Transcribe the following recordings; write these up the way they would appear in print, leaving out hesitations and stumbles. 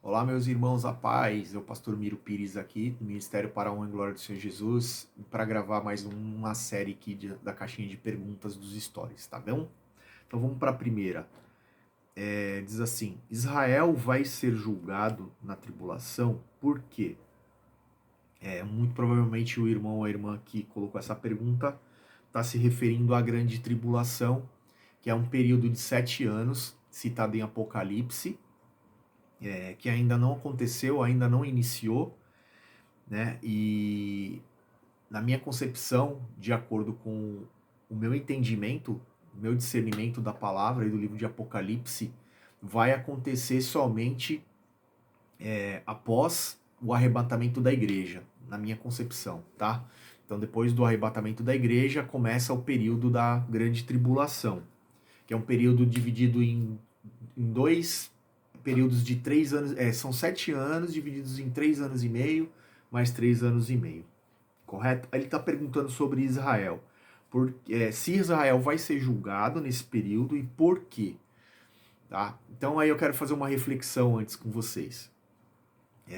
Olá, meus irmãos, a paz. Eu, pastor Miro Pires, aqui, do Ministério para a Honra e Glória do Senhor Jesus, para gravar mais uma série aqui da caixinha de perguntas dos stories, tá bom? Então vamos para a primeira. Diz assim: Israel vai ser julgado na tribulação, por quê? Muito provavelmente o irmão ou a irmã que colocou essa pergunta está se referindo à grande tribulação, que é um período de 7 anos, citado em Apocalipse, que ainda não aconteceu, ainda não iniciou, né? E na minha concepção, de acordo com o meu entendimento, o meu discernimento da palavra e do livro de Apocalipse, vai acontecer somente após o arrebatamento da igreja, na minha concepção, tá? Então, depois do arrebatamento da igreja, começa o período da grande tribulação, que é um período dividido em dois períodos de 3 anos, são 7 anos divididos em 3 anos e meio, mais 3 anos e meio, correto? Ele está perguntando sobre Israel, se Israel vai ser julgado nesse período e por quê, tá? Então aí eu quero fazer uma reflexão antes com vocês.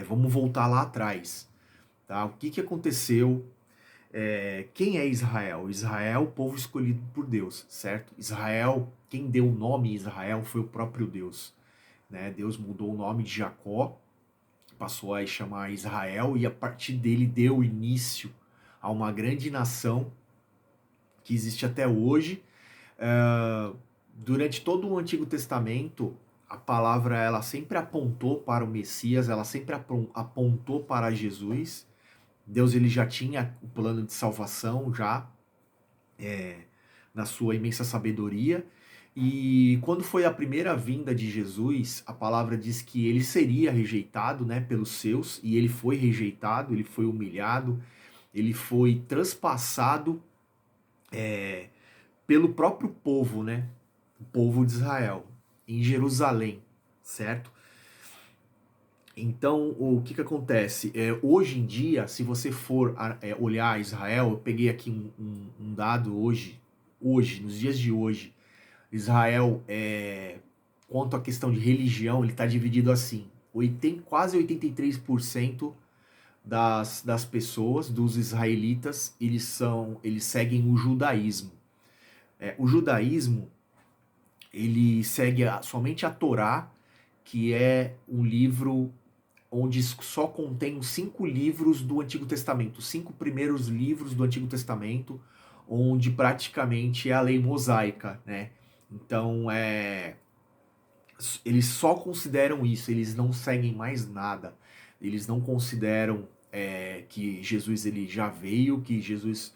Vamos voltar lá atrás, tá? O que aconteceu? Quem é Israel? Israel, o povo escolhido por Deus, certo? Israel, quem deu o nome Israel foi o próprio Deus, né? Deus mudou o nome de Jacó, passou a chamar Israel e a partir dele deu início a uma grande nação que existe até hoje. Durante todo o Antigo Testamento, a palavra ela sempre apontou para o Messias, ela sempre apontou para Jesus. Deus ele já tinha o plano de salvação já na sua imensa sabedoria. E quando foi a primeira vinda de Jesus, a palavra diz que ele seria rejeitado, né, pelos seus, e ele foi rejeitado, ele foi humilhado, ele foi transpassado pelo próprio povo, né, o povo de Israel, em Jerusalém, certo? Então, o que acontece? Hoje em dia, se você for olhar Israel, eu peguei aqui um dado hoje, nos dias de hoje, Israel, quanto à questão de religião, ele está dividido assim: quase 83% das pessoas, dos israelitas, eles seguem o judaísmo. O judaísmo, ele segue somente a Torá, que é um livro onde só contém os 5 livros do Antigo Testamento, os 5 primeiros livros do Antigo Testamento, onde praticamente é a lei mosaica, né? Então, eles só consideram isso, eles não seguem mais nada. Eles não consideram que Jesus ele já veio, que Jesus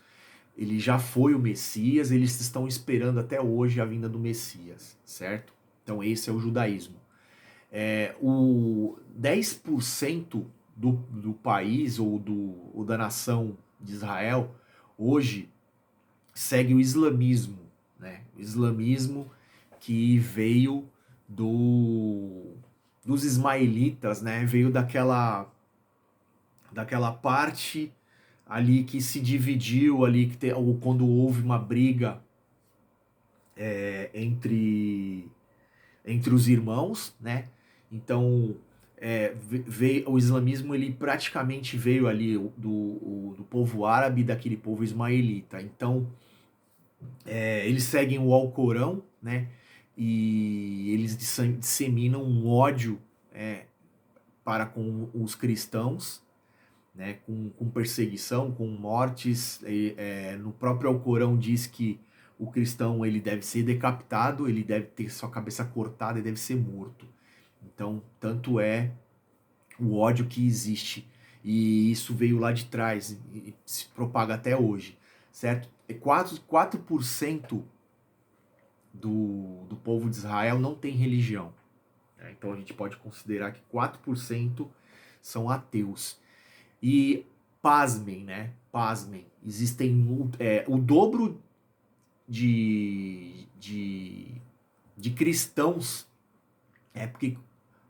ele já foi o Messias, eles estão esperando até hoje a vinda do Messias, certo? Então esse é o judaísmo. O 10% do país ou da nação de Israel hoje segue o islamismo, né? O islamismo que veio do, dos ismaelitas, né? Veio daquela parte ali que se dividiu ali, ou quando houve uma briga entre os irmãos, né? Então, veio, o islamismo ele praticamente veio ali do povo árabe, daquele povo ismaelita. Então, eles seguem o Alcorão, né? E eles disseminam um ódio para com os cristãos, né? Com perseguição, com mortes. No próprio Alcorão diz que o cristão ele deve ser decapitado, ele deve ter sua cabeça cortada e deve ser morto. Então, tanto é o ódio que existe. E isso veio lá de trás e se propaga até hoje, certo? 4% do povo de Israel não tem religião. Então a gente pode considerar que 4% são ateus. E pasmem, né? Pasmem. Existem o dobro de cristãos, porque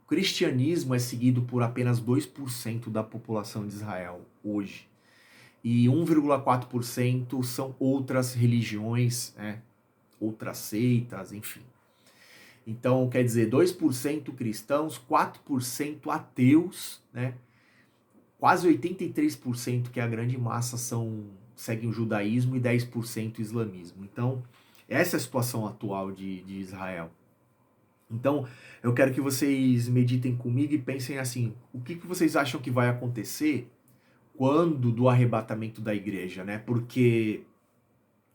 o cristianismo é seguido por apenas 2% da população de Israel hoje. E 1,4% são outras religiões, né? Outras seitas, enfim. Então, quer dizer, 2% cristãos, 4% ateus, né? Quase 83%, que é a grande massa, seguem o judaísmo, e 10% o islamismo. Então, essa é a situação atual de Israel. Então, eu quero que vocês meditem comigo e pensem assim, o que vocês acham que vai acontecer quando do arrebatamento da igreja, né? Porque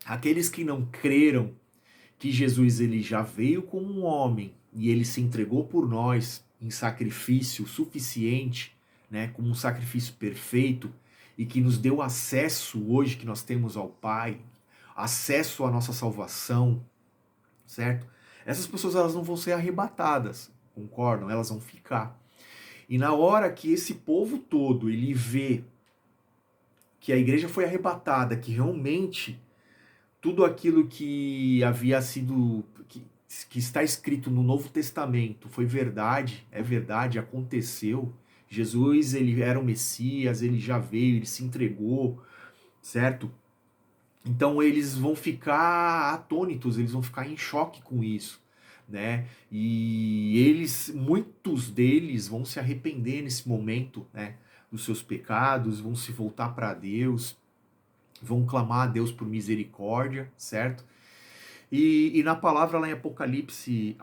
aqueles que não creram que Jesus ele já veio como um homem e ele se entregou por nós em sacrifício suficiente, né, como um sacrifício perfeito e que nos deu acesso hoje que nós temos ao Pai, acesso à nossa salvação, certo? Essas pessoas elas não vão ser arrebatadas, concordam? Elas vão ficar. E na hora que esse povo todo ele vê que a igreja foi arrebatada, que realmente tudo aquilo que havia sido, que está escrito no Novo Testamento foi verdade, é verdade, aconteceu. Jesus, ele era o Messias, ele já veio, ele se entregou, certo? Então eles vão ficar atônitos, eles vão ficar em choque com isso, né? E muitos deles vão se arrepender nesse momento, né? Dos seus pecados, vão se voltar para Deus, vão clamar a Deus por misericórdia, certo? E na palavra lá em Apocalipse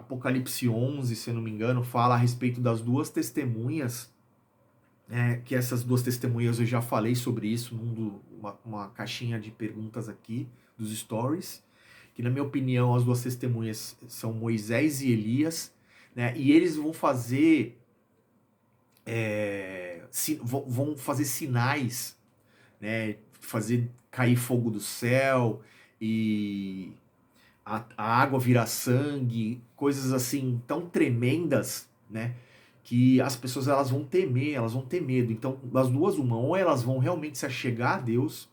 11, se eu não me engano, fala a respeito das duas testemunhas, que essas duas testemunhas eu já falei sobre isso uma caixinha de perguntas aqui dos stories, que na minha opinião as duas testemunhas são Moisés e Elias, né? E eles vão fazer vão fazer sinais, né? Fazer cair fogo do céu e a água virar sangue, coisas assim tão tremendas, né? Que as pessoas elas vão temer, elas vão ter medo. Então, das duas, uma, ou elas vão realmente se achegar a Deus,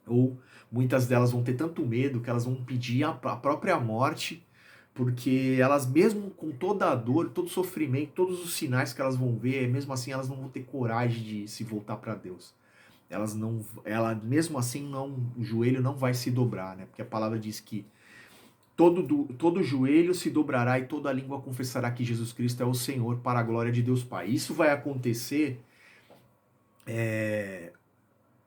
ou muitas delas vão ter tanto medo que elas vão pedir a própria morte, porque elas, mesmo com toda a dor, todo o sofrimento, todos os sinais que elas vão ver, mesmo assim elas não vão ter coragem de se voltar para Deus. Mesmo assim, o joelho não vai se dobrar, né? Porque a palavra diz que todo joelho se dobrará e toda língua confessará que Jesus Cristo é o Senhor, para a glória de Deus Pai. Isso vai acontecer,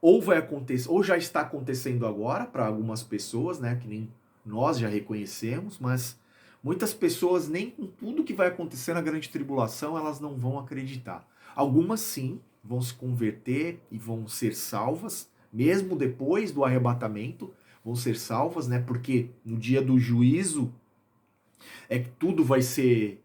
ou já está acontecendo agora para algumas pessoas, né, que nem nós já reconhecemos, mas muitas pessoas, nem com tudo que vai acontecer na grande tribulação, elas não vão acreditar. Algumas sim vão se converter e vão ser salvas, mesmo depois do arrebatamento, vão ser salvas, né? Porque no dia do juízo é que tudo vai ser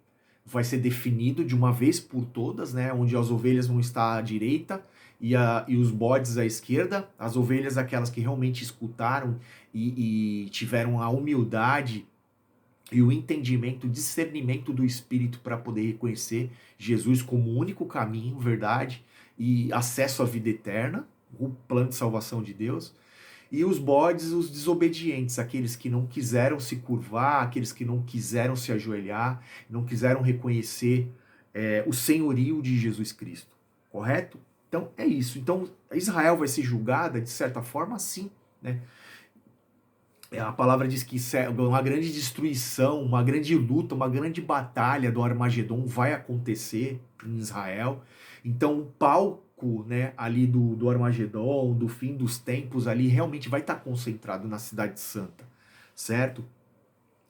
definido de uma vez por todas, né? Onde as ovelhas vão estar à direita e os bodes à esquerda. As ovelhas, aquelas que realmente escutaram e tiveram a humildade e o entendimento, o discernimento do Espírito para poder reconhecer Jesus como o único caminho, verdade e acesso à vida eterna, o plano de salvação de Deus. E os bodes, os desobedientes, aqueles que não quiseram se curvar, aqueles que não quiseram se ajoelhar, não quiseram reconhecer o senhorio de Jesus Cristo. Correto? Então é isso. Então Israel vai ser julgada, de certa forma, sim, né? A palavra diz que uma grande destruição, uma grande luta, uma grande batalha do Armagedon vai acontecer em Israel. Então, o palco, né, ali do Armagedon, do fim dos tempos, ali realmente vai estar concentrado na Cidade Santa, certo?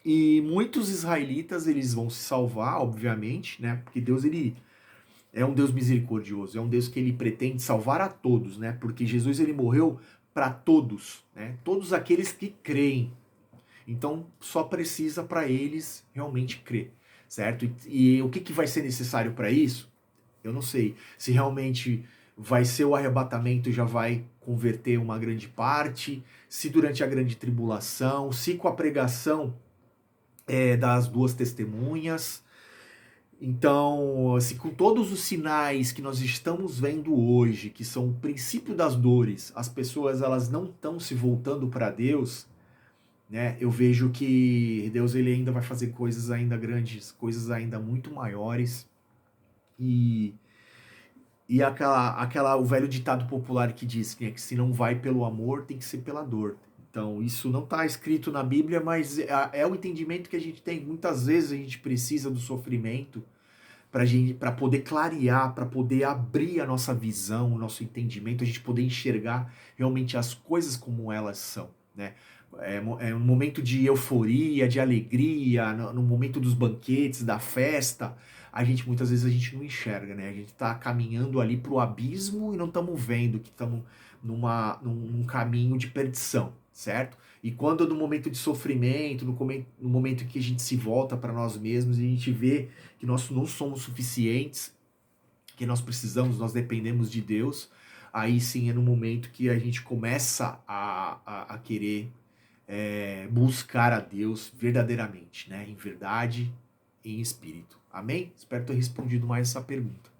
E muitos israelitas eles vão se salvar, obviamente, né? Porque Deus ele é um Deus misericordioso, é um Deus que ele pretende salvar a todos, né? Porque Jesus ele morreu para todos, né? Todos aqueles que creem. Então só precisa para eles realmente crer, certo? E o que vai ser necessário para isso? Eu não sei. Se realmente vai ser o arrebatamento e já vai converter uma grande parte, se durante a grande tribulação, se com a pregação das duas testemunhas. Então, assim, com todos os sinais que nós estamos vendo hoje, que são o princípio das dores, as pessoas elas não estão se voltando para Deus, né? Eu vejo que Deus ele ainda vai fazer coisas ainda grandes, coisas ainda muito maiores. E, o velho ditado popular que diz que se não vai pelo amor, tem que ser pela dor. Então, isso não está escrito na Bíblia, mas é o entendimento que a gente tem. Muitas vezes a gente precisa do sofrimento para poder clarear, para poder abrir a nossa visão, o nosso entendimento, a gente poder enxergar realmente as coisas como elas são, né? É um momento de euforia, de alegria, no momento dos banquetes, da festa, muitas vezes a gente não enxerga, né? A gente está caminhando ali para o abismo e não estamos vendo que estamos num caminho de perdição, certo? E quando no momento de sofrimento, no momento que a gente se volta para nós mesmos e a gente vê que nós não somos suficientes, que nós precisamos, nós dependemos de Deus, aí sim é no momento que a gente começa a querer buscar a Deus verdadeiramente, né? Em verdade e em espírito. Amém? Espero ter respondido mais essa pergunta.